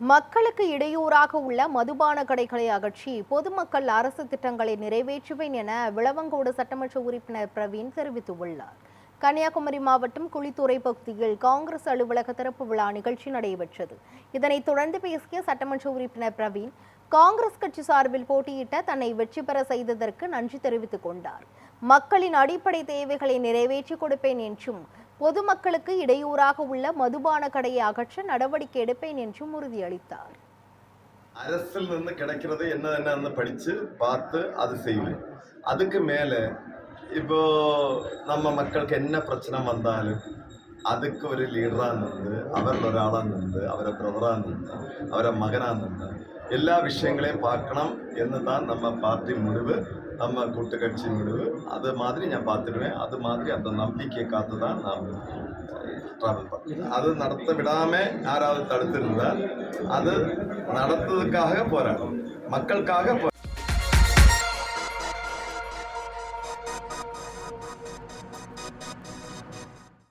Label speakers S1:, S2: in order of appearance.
S1: மக்களுக்கு இடையூறாக உள்ள மதுபான கடைகளை அகற்றி பொதுமக்கள் அரசு திட்டங்களை நிறைவேற்றுவேன் என விளவங்கோடு சட்டமன்ற உறுப்பினர் பிரவீன் தெரிவித்துள்ளார். கன்னியாகுமரி மாவட்டம் குளித்துறை பகுதியில் காங்கிரஸ் அலுவலக திறப்பு விழா நிகழ்ச்சி நடைபெற்றது. இதனைத் தொடர்ந்து பேசிய சட்டமன்ற உறுப்பினர் பிரவீன், காங்கிரஸ் கட்சி சார்பில் போட்டியிட்ட தன்னை வெற்றி பெற செய்ததற்கு நன்றி தெரிவித்துக் கொண்டார். மக்களின் அடிப்படை தேவைகளை நிறைவேற்றி கொடுப்பேன் என்றும், பொதுமக்களுக்கு இடையூறாக உள்ள மதுபான கடையை அகற்ற நடவடிக்கை எடுப்பேன் என்றும் உறுதியளித்தார்.
S2: அரசில் இருந்து கிடைக்கிறது என்னன்னு படிச்சு பார்த்து அது செய்வேன். அதுக்கு மேல இப்போ நம்ம மக்களுக்கு என்ன பிரச்சனை வந்தாலும் அதுக்கு ஒரு ലീഡറാ നിന്ന് അവരിൽ ഒരാളാ നിന്ന് അവരെ ബ്രദറാ നിന്ന് അവരെ മകനാ നിന്ന് எல்லா விஷயங்களையும் பார்க்கணும் என்று தான் நம்ம பார்ட்டி முடிவு, நம்ம கூட்டுக்கட்சி முடிவு. அது மாதிரி நான் பார்த்துடுவேன். அது மாதிரி அந்த நம்பிக்கையை காத்து தான் நான் ட்ராவல் பண்ணேன். அது நடத்த விடாம யாராவது தடுத்திருந்தால் அது நடத்துறதுக்காக போறேன், மக்களுக்காக